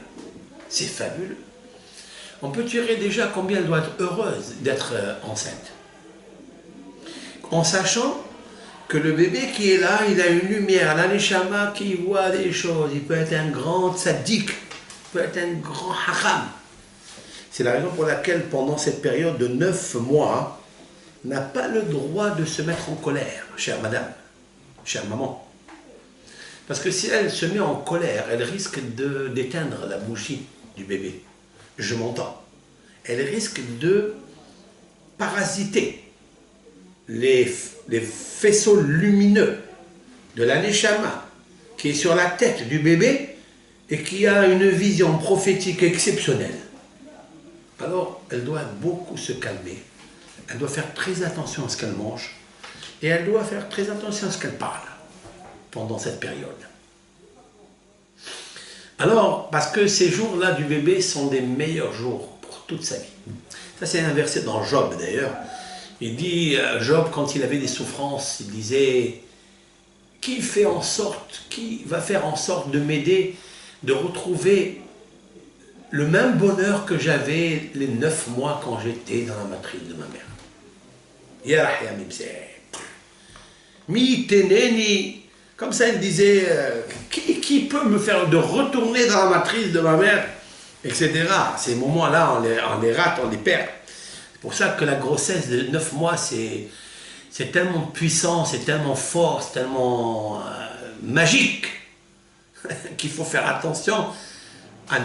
C'est fabuleux. On peut tirer déjà combien elle doit être heureuse d'être enceinte. En sachant que le bébé qui est là, il a une lumière, la neshama qui voit des choses. Il peut être un grand tzaddik, il peut être un grand hacham. C'est la raison pour laquelle, pendant cette période de 9 mois, n'a pas le droit de se mettre en colère, chère madame, chère maman. Parce que si elle se met en colère, elle risque d'éteindre la bougie du bébé. Je m'entends. Elle risque de parasiter les faisceaux lumineux de la neshama qui est sur la tête du bébé et qui a une vision prophétique exceptionnelle. Alors, elle doit beaucoup se calmer, elle doit faire très attention à ce qu'elle mange, et elle doit faire très attention à ce qu'elle parle pendant cette période. Alors, parce que ces jours-là du bébé sont des meilleurs jours pour toute sa vie. Ça, c'est un verset dans Job, d'ailleurs. Il dit, Job, quand il avait des souffrances, il disait, qui va faire en sorte de m'aider, de retrouver le même bonheur que j'avais les 9 mois quand j'étais dans la matrice de ma mère. Comme ça, il disait, qui peut me faire de retourner dans la matrice de ma mère, etc. Ces moments-là, on les rate, on les perd. C'est pour ça que la grossesse de 9 mois, c'est tellement puissant, c'est tellement fort, c'est tellement magique qu'il faut faire attention à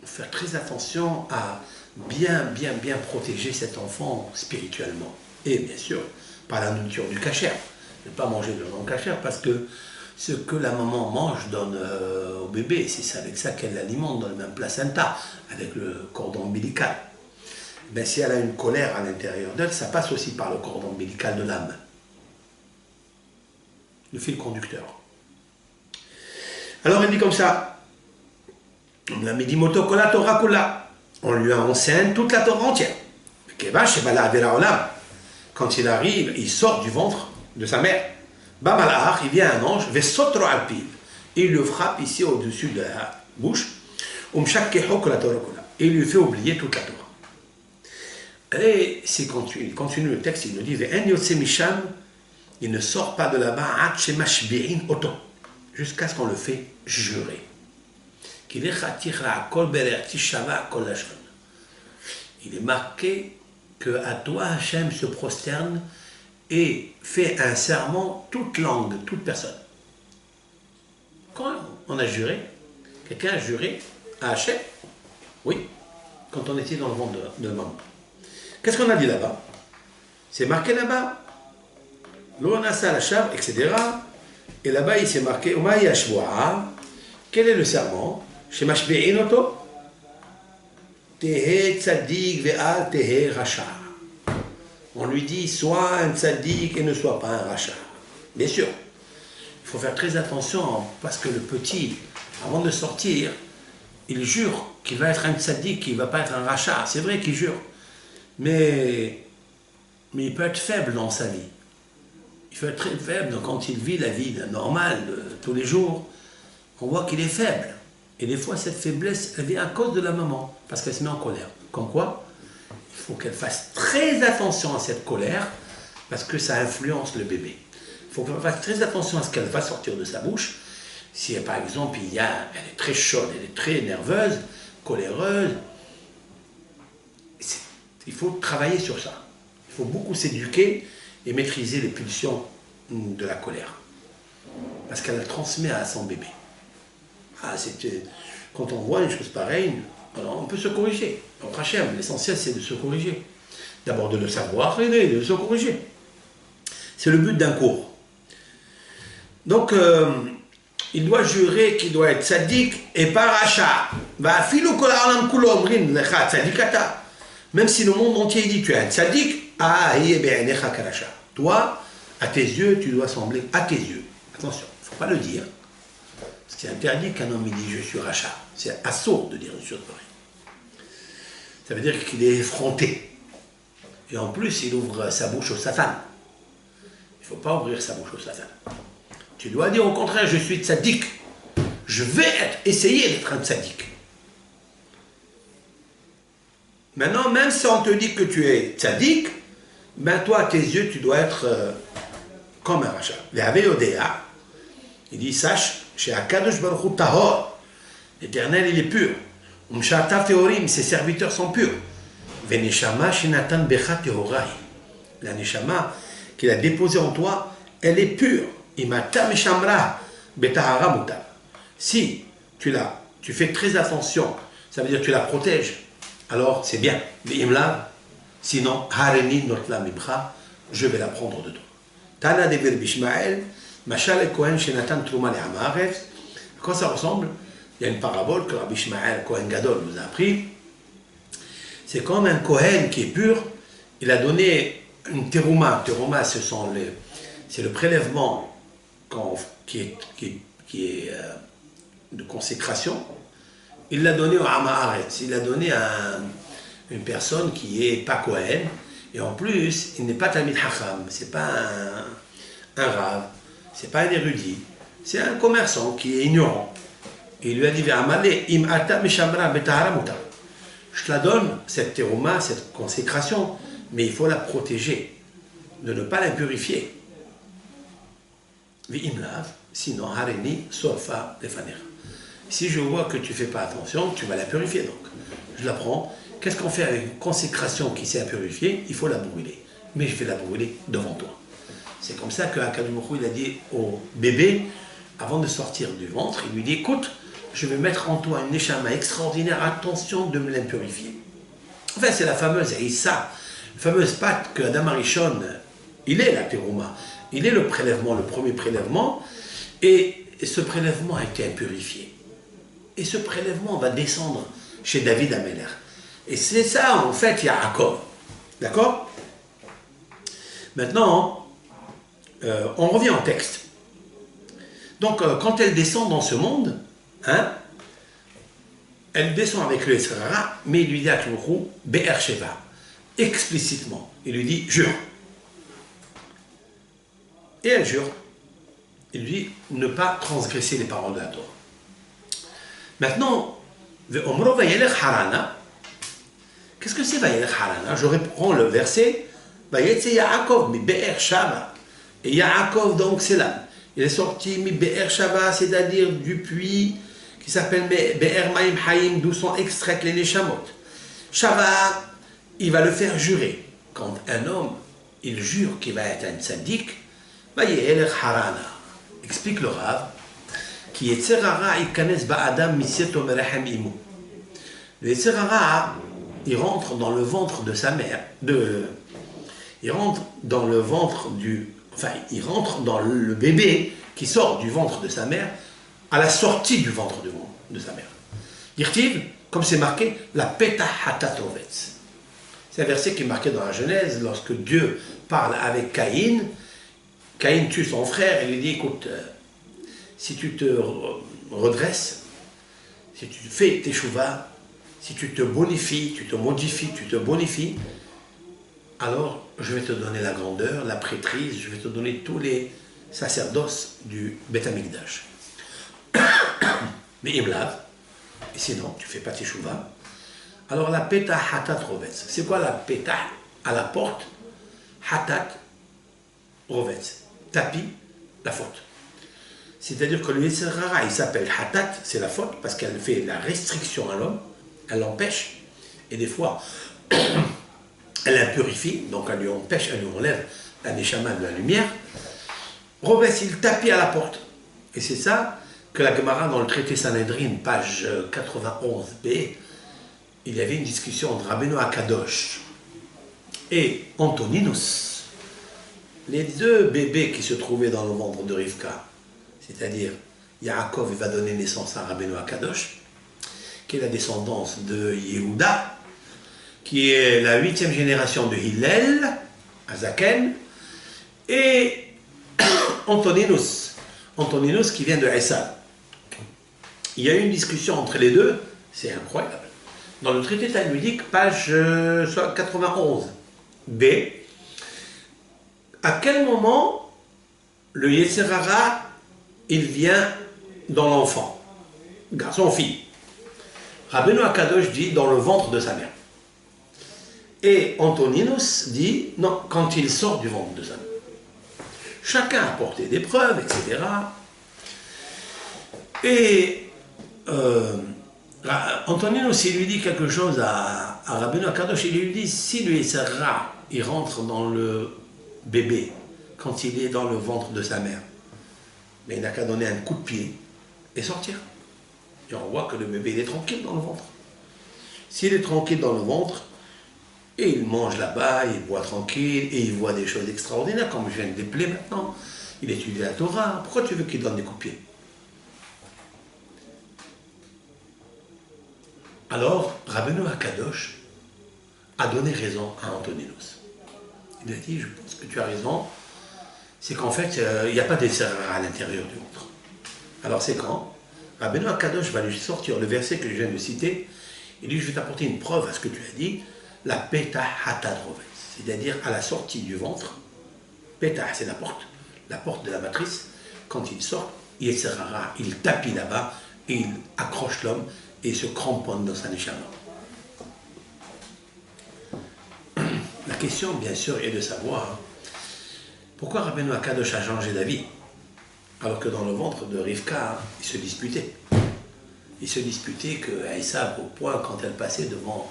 faire très attention à bien protéger cet enfant spirituellement. Et bien sûr, par la nourriture du kasher. Ne pas manger de non kasher parce que ce que la maman mange donne au bébé. C'est avec ça qu'elle l'alimente dans le même placenta, avec le cordon ombilical. Ben, si elle a une colère à l'intérieur d'elle, ça passe aussi par le cordon ombilical de l'âme. Le fil conducteur. Alors elle dit comme ça, on lui enseigne toute la Torah entière. Quand il arrive, il sort du ventre de sa mère. Il vient un ange, et il le frappe ici au-dessus de la bouche, et il lui fait oublier toute la Torah. Et il continue le texte, il nous dit, il ne sort pas de là-bas jusqu'à ce qu'on le fait jurer. Il est marqué que à toi Hachem se prosterne et fait un serment toute langue, toute personne. Quand on a juré, quelqu'un a juré à Hachem, oui, quand on était dans le ventre de maman. Qu'est-ce qu'on a dit là-bas? C'est marqué là-bas. L'onasa la chave, etc. Et là-bas, il s'est marqué quel est le serment? Chez Mashbi'inoto, Tehe tzadik ve'al tehe racha. On lui dit, sois un tzadik et ne sois pas un racha. Bien sûr, il faut faire très attention parce que le petit, avant de sortir, il jure qu'il va être un tzadik, qu'il ne va pas être un racha. C'est vrai qu'il jure. Mais il peut être faible dans sa vie. Il peut être très faible quand il vit la vie normale de tous les jours. On voit qu'il est faible. Et des fois, cette faiblesse, elle vient à cause de la maman, parce qu'elle se met en colère. Comme quoi, il faut qu'elle fasse très attention à cette colère, parce que ça influence le bébé. Il faut qu'elle fasse très attention à ce qu'elle va sortir de sa bouche. Si, par exemple, elle est très chaude, elle est très nerveuse, coléreuse, il faut travailler sur ça. Il faut beaucoup s'éduquer et maîtriser les pulsions de la colère. Parce qu'elle la transmet à son bébé. Quand on voit une chose pareille, alors on peut se corriger. Donc Hachem, l'essentiel c'est de se corriger. D'abord de le savoir et de se corriger. C'est le but d'un cours. Donc, il doit jurer qu'il doit être tzaddik et pas racha. Même si le monde entier dit tu es un tzaddik, toi, à tes yeux, tu dois sembler à tes yeux. Attention, il ne faut pas le dire. C'est interdit qu'un homme dise je suis rachat. C'est assourd de dire une chose pareille. Ça veut dire qu'il est effronté. Et en plus, il ouvre sa bouche au Satan. Il ne faut pas ouvrir sa bouche au Satan. Tu dois dire au contraire, je suis tzaddik. Je vais essayer d'être un tzaddik. Maintenant, même si on te dit que tu es tzaddik, ben toi, à tes yeux, tu dois être comme un rachat. Il dit, sache, chez Akadosh Baruch Hu Tahor, l'Éternel, il est pur. Umshata Teorim, ses serviteurs sont purs. Veneshama Shinatan Becha Tehorai. La Neshama qu'il a déposée en toi, elle est pure. Imata Meshamra Betahara Muta. Si tu fais très attention, ça veut dire que tu la protèges, alors c'est bien. Imla, sinon, Hareni Notla Mimcha, je vais la prendre de toi. Tana Dever Bishmael. Machal Kohen Shenatan Trouma le Hamaretz. À quoi ça ressemble? Il y a une parabole que Rabbi Ishmael Kohen Gadol nous a appris. C'est comme un Kohen qui est pur, il a donné une terouma. Terouma, c'est le prélèvement qui est de consécration. Il l'a donné au Hamaretz. Il l'a donné à une personne qui n'est pas Kohen. Et en plus, il n'est pas Talmid Hacham. C'est pas un rave. C'est pas un érudit, c'est un commerçant qui est ignorant. Et il lui a dit, je te la donne, cette terouma, cette consécration, mais il faut la protéger, de ne pas la purifier. Sinon, si je vois que tu ne fais pas attention, tu vas la purifier donc. Je la prends. Qu'est-ce qu'on fait avec une consécration qui s'est à purifier? Il faut la brûler. Mais je vais la brûler devant toi. C'est comme ça qu'Akadosh Baruch Hu, il a dit au bébé, avant de sortir du ventre, il lui dit, écoute, je vais mettre en toi une neshama extraordinaire, attention de me l'impurifier. Enfin, c'est la fameuse Issa, la fameuse pâte que Adam Arishon, il est la terouma, il est le prélèvement, le premier prélèvement, et ce prélèvement a été impurifié. Et ce prélèvement va descendre chez David Améler. Et c'est ça, en fait, Yaakov. D'accord? Maintenant, on revient au texte. Donc, quand elle descend dans ce monde, hein, elle descend avec le Yetzirara, mais il lui dit à Klourou, Be'er Sheva, explicitement. Il lui dit, jure. Et elle jure. Il lui dit, ne pas transgresser les paroles de la Torah. Maintenant, Ve'omro vayelech harana. Qu'est-ce que c'est vayelech harana? Je reprends le verset, Vayetse Yaakov, mi Be'er Sheva. Et Yaakov, donc, c'est là. Il est sorti mi Be'er Sheva, c'est-à-dire du puits qui s'appelle Be'er Maim Haïm, d'où sont extraites les Neshamot. Shava, il va le faire jurer. Quand un homme, il jure qu'il va être un tzaddik, Vayelech harana. Explique le Rav, qui est Yetzirara ikanes ba'adam misyeto merechem imu. Le Yetzirara, il rentre dans le ventre de sa mère, il rentre dans le ventre il rentre dans le bébé qui sort du ventre de sa mère à la sortie du ventre de sa mère. Dirtiv, comme c'est marqué, la petah hatatovetz. C'est un verset qui est marqué dans la Genèse, lorsque Dieu parle avec Caïn. Caïn tue son frère et lui dit, écoute, si tu te redresses, si tu fais tes chouvas, si tu te bonifies, tu te modifies, tu te bonifies, alors je vais te donner la grandeur, la prêtrise, je vais te donner tous les sacerdoces du Beth Amikdash. Mais imlav, et sinon tu ne fais pas tes chouvas, alors la petah hatat rovetz. C'est quoi la petah à la porte? Hatat rovetz. Tapis, la faute. C'est-à-dire que le Yetzirara, il s'appelle hatat, c'est la faute, parce qu'elle fait la restriction à l'homme, elle l'empêche, et des fois, elle la purifie, donc elle lui empêche, elle lui enlève la neshama de la lumière. Rovetz, il tapit à la porte. Et c'est ça que la Gemara, dans le traité Sanhedrin, page 91b, il y avait une discussion entre Rabbeinu Akadosh et Antoninus. Les deux bébés qui se trouvaient dans le ventre de Rivka, c'est-à-dire Yaakov, il va donner naissance à Rabbeinu Akadosh, qui est la descendance de Yehuda, qui est la 8e génération de Hillel, Azaken, et Antoninus qui vient de Esav. Il y a eu une discussion entre les deux, c'est incroyable. Dans le traité talmudique, page 91b, à quel moment le Yetzirara, il vient dans l'enfant, garçon ou fille? Rabbeinu Akadosh dit dans le ventre de sa mère. Et Antoninus dit non, quand il sort du ventre de sa mère. Chacun a apporté des preuves, etc. Et Antoninus, il lui dit quelque chose à Rabbeinu Akadosh, il lui dit, si le Yetzirara, il rentre dans le bébé, quand il est dans le ventre de sa mère, mais il n'a qu'à donner un coup de pied et sortir. Et on voit que le bébé, il est tranquille dans le ventre. S'il est tranquille dans le ventre, et il mange là-bas, il boit tranquille, et il voit des choses extraordinaires, comme je viens de dépeler maintenant. Il étudie la Torah. Pourquoi tu veux qu'il donne des coups de pied? Alors, Rabbeinu Akadosh a donné raison à Antoninus. Il a dit, je pense que tu as raison, c'est qu'en fait, il n'y a pas d'Yetzirara à l'intérieur du ventre. Alors c'est quand Rabbeinu Akadosh va lui sortir le verset que je viens de citer, il dit, je vais t'apporter une preuve à ce que tu as dit, la petah hatad rovetz, c'est-à-dire à la sortie du ventre. Petah, c'est la porte de la matrice. Quand il sort, Yetzirara, il tapit là-bas, et il accroche l'homme, et il se cramponne dans sa neshama. La question, bien sûr, est de savoir pourquoi Rabbeinu Akadosh a changé d'avis, alors que dans le ventre de Rivka, il se disputait. Il se disputait que Esav, au point, quand elle passait devant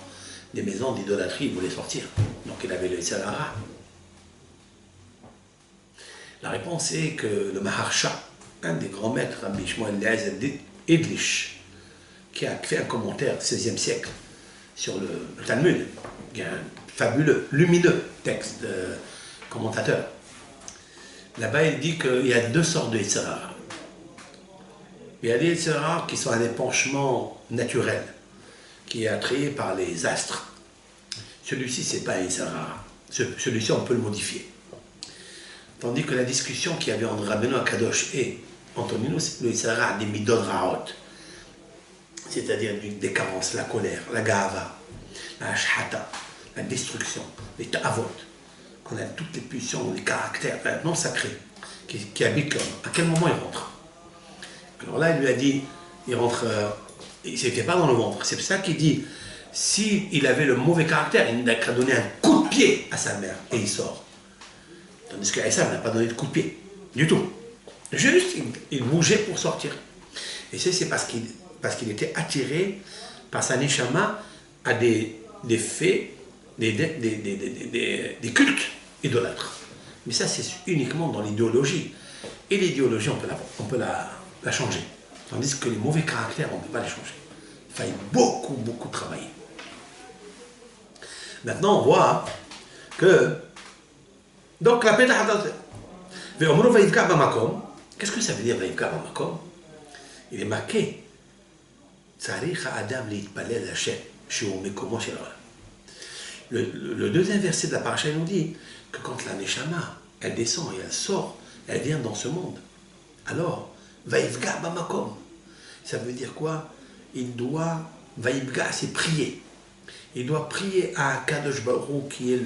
des maisons d'idolâtrie, il voulait sortir. Donc il avait le Yetzirara. La réponse est que le Maharsha, un des grands maîtres, Rabbi Shmuel Eliezer Edlish, qui a fait un commentaire du XVIe siècle sur le Talmud, qui est un fabuleux, lumineux texte de commentateur. Là-bas, il dit qu'il y a deux sortes de Yetzer Hara. Il y a des Yetzer Hara qui sont à des penchements naturels, qui est attiré par les astres. Celui-ci, c'est pas un Yetzer Hara. Celui-ci, on peut le modifier. Tandis que la discussion qu'il y avait entre Rabbeinu Akadosh et Antonino, c'est le Yetzer Hara des Midot Raot, c'est-à-dire des carences, la colère, la gava, la ashhata, la destruction, les ta'avot. On a toutes les pulsions, les caractères non sacrés qui habitent l'homme. À quel moment il rentre? Alors là, il lui a dit, il rentre, il ne s'était pas dans le ventre. C'est pour ça qu'il dit, s'il avait le mauvais caractère, il n'a qu'à donner un coup de pied à sa mère et il sort. Tandis qu'Aïssa n'a pas donné de coup de pied, du tout. Juste, il bougeait pour sortir. Et c'est parce qu'il était attiré par sa neshama à des faits, des cultes idolâtres. Mais ça, c'est uniquement dans l'idéologie. Et l'idéologie, on peut la changer. Tandis que les mauvais caractères, on ne peut pas les changer. Il faille beaucoup, beaucoup travailler. Maintenant, on voit que... Donc, la paix qu'est-ce que ça veut dire, Vaïvka Bamakom? Il est marqué. Le deuxième verset de la paracha nous dit que quand la Neshama, elle descend et elle sort, elle vient dans ce monde. Alors, Vaïvga Bamakom, ça veut dire quoi? Il doit, Vaïvga, c'est prier. Il doit prier à Kadosh Baruch Hu, qui est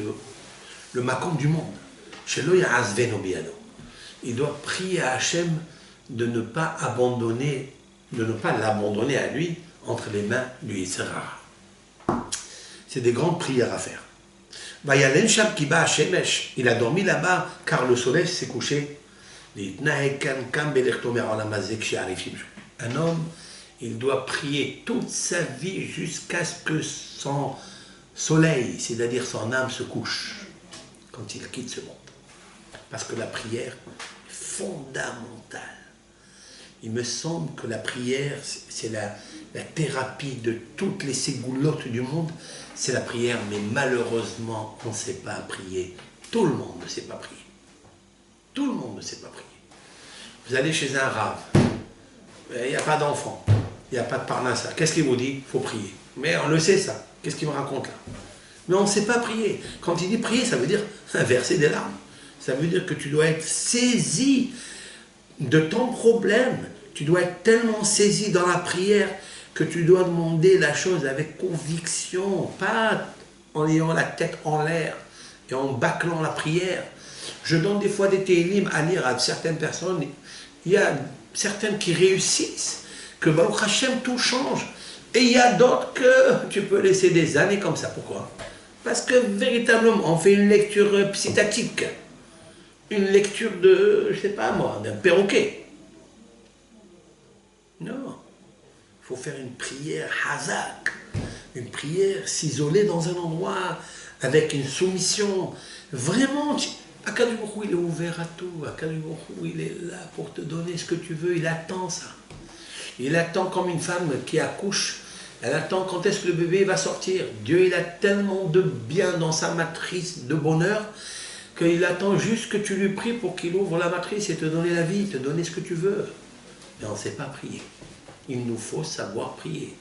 le Makom du monde. Shelo Ya'azvenu biyado. Il doit prier à Hachem de ne pas l'abandonner à lui entre les mains du Yetzer Hara. C'est des grandes prières à faire. Il a dormi là-bas car le soleil s'est couché. Un homme, il doit prier toute sa vie jusqu'à ce que son soleil, c'est-à-dire son âme, se couche quand il quitte ce monde. Parce que la prière est fondamentale. Il me semble que la prière, c'est la thérapie de toutes les ségoulottes du monde. C'est la prière, mais malheureusement, on ne sait pas prier. Tout le monde ne sait pas prier. Tout le monde ne sait pas prier. Vous allez chez un rave, il n'y a pas d'enfant, il n'y a pas de parnassa. Qu'est-ce qu'il vous dit? Il faut prier. Mais on le sait ça. Qu'est-ce qu'il me raconte là? Mais on ne sait pas prier. Quand il dit prier, ça veut dire verser des larmes. Ça veut dire que tu dois être saisi de ton problème. Tu dois être tellement saisi dans la prière que tu dois demander la chose avec conviction, pas en ayant la tête en l'air et en bâclant la prière. Je donne des fois des télim à lire à certaines personnes. Il y a certaines qui réussissent, que Baruch Hashem tout change. Et il y a d'autres que tu peux laisser des années comme ça. Pourquoi? Parce que véritablement, on fait une lecture psytatique. Une lecture de, je ne sais pas moi, d'un perroquet. Non. Il faut faire une prière hazak. Une prière s'isoler dans un endroit avec une soumission. Vraiment, Akadosh Baruch Hu, il est ouvert à tout. Akadosh Baruch Hu, il est là pour te donner ce que tu veux. Il attend ça. Il attend comme une femme qui accouche. Elle attend quand est-ce que le bébé va sortir. Dieu, il a tellement de bien dans sa matrice de bonheur qu'il attend juste que tu lui pries pour qu'il ouvre la matrice et te donner la vie, te donner ce que tu veux. Mais on ne sait pas prier. Il nous faut savoir prier.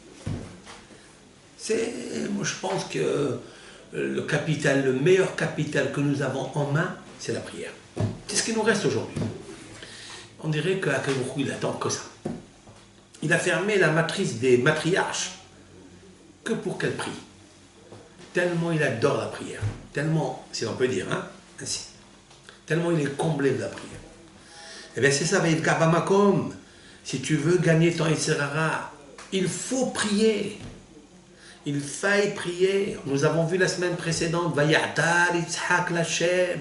Moi je pense que le meilleur capital que nous avons en main, c'est la prière. C'est ce qui nous reste aujourd'hui. On dirait qu'Akadosh Baruch Hu, il attend que ça. Il a fermé la matrice des matriarches que pour qu'elle prie. Tellement il adore la prière. Tellement, si on peut dire, hein, ainsi. Tellement il est comblé de la prière. Eh bien c'est ça, Vaïvka Bamakom. Si tu veux gagner ton Yetzer Hara, il faut prier. Il faille prier. Nous avons vu la semaine précédente, Vayatar Yitzhak Lashem.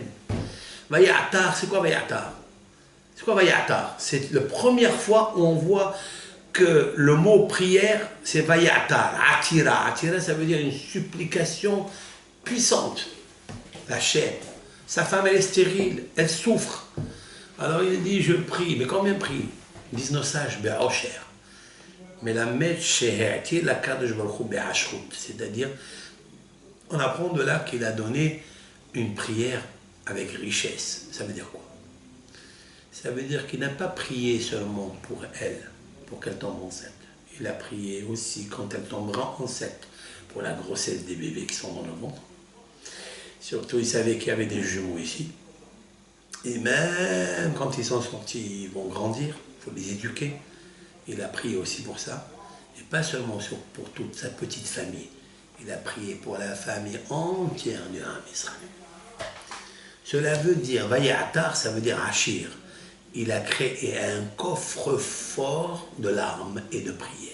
Vayatar, c'est quoi Vayatar? C'est quoi Vayatar? C'est la première fois où on voit que le mot prière, c'est Vayatar, Atira. Atira, ça veut dire une supplication puissante. Lashem. Sa femme, elle est stérile, elle souffre. Alors il dit, je prie. Mais combien prie? Disent nos sages, Be'osher. Mais la met sheherti la kadosh baruch hu be'ashrut, c'est-à-dire, on apprend de là qu'il a donné une prière avec richesse. Ça veut dire quoi? Ça veut dire qu'il n'a pas prié seulement pour elle, pour qu'elle tombe enceinte. Il a prié aussi quand elle tombera enceinte, pour la grossesse des bébés qui sont dans le ventre. Surtout, il savait qu'il y avait des jumeaux ici. Et même quand ils sont sortis, ils vont grandir, il faut les éduquer. Il a prié aussi pour ça. Et pas seulement pour toute sa petite famille. Il a prié pour la famille entière du Ham Israël. Cela veut dire, Vayatar, ça veut dire Achir. Il a créé un coffre-fort de larmes et de prières.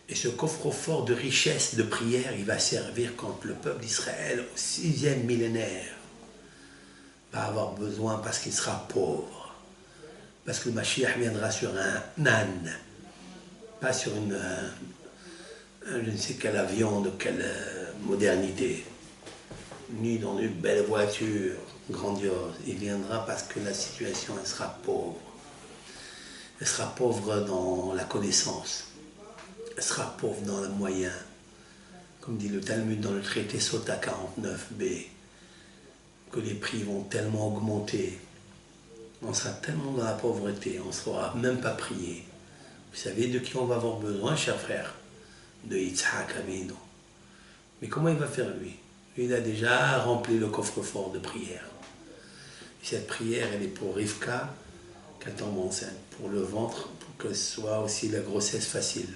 Et ce coffre-fort de richesse, de prière, il va servir quand le peuple d'Israël, au 6e millénaire, va avoir besoin parce qu'il sera pauvre. Parce que le Mashiach viendra sur un âne, pas sur je ne sais quel avion, de quelle modernité, ni dans une belle voiture grandiose. Il viendra parce que la situation, elle sera pauvre. Elle sera pauvre dans la connaissance. Elle sera pauvre dans les moyens. Comme dit le Talmud dans le traité Sota 49b, que les prix vont tellement augmenter. On sera tellement dans la pauvreté, on ne saura même pas prier. Vous savez de qui on va avoir besoin, chers frères? De Yitzhak Avinu. Mais comment il va faire lui? Lui, il a déjà rempli le coffre-fort de prière. Et cette prière, elle est pour Rivka, qu'elle tombe enceinte, pour le ventre, pour que ce soit aussi la grossesse facile.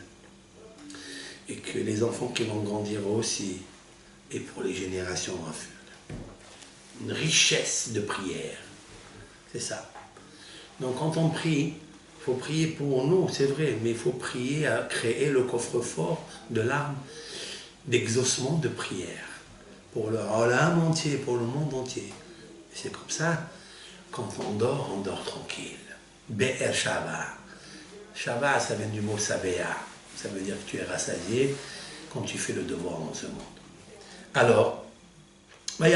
Et que les enfants qui vont grandir aussi, et pour les générations à venir. Une richesse de prière. C'est ça. Donc quand on prie, il faut prier pour nous, c'est vrai, mais il faut prier à créer le coffre-fort de larmes, d'exaucement de prière. Pour l'âme entier, pour le monde entier. Et c'est comme ça, quand on dort tranquille. Be'er Shava. Shava, ça vient du mot Sabéa. Ça veut dire que tu es rassasié quand tu fais le devoir dans ce monde. Alors, et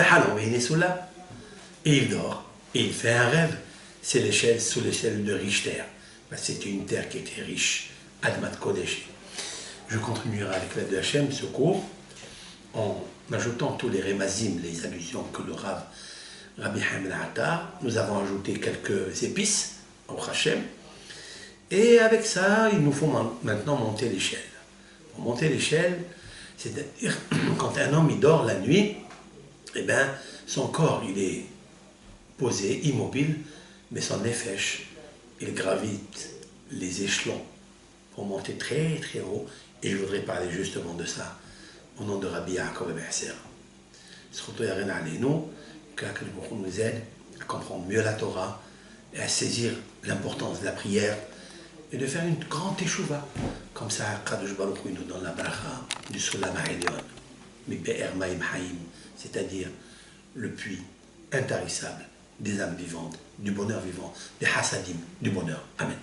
il dort, et il fait un rêve. C'est l'échelle, sous l'échelle de Richter. C'était une terre qui était riche, Admat Kodesh. Je continuerai avec l'aide de Hachem ce cours, en ajoutant tous les rémazim, les allusions que le Rabbi Haim Attar, nous avons ajouté quelques épices au Hachem. Et avec ça, il nous faut maintenant monter l'échelle. Pour monter l'échelle, c'est-à-dire quand un homme il dort la nuit, eh bien, son corps il est posé, immobile, mais son nefesh, il gravite les échelons pour monter très très haut. Et je voudrais parler justement de ça au nom de Rabbi Yaakov Be'asser. Surtout Yaren Aleinu, que nous aide à comprendre mieux la Torah et à saisir l'importance de la prière et de faire une grande teshuva. Comme ça, Kadosh Baruch Hu nous donne la bracha du Sulam HaElyon, Be'er Maim Haim, c'est-à-dire le puits intarissable des âmes vivantes, du bonheur vivant, des hasadim, du bonheur. Amen.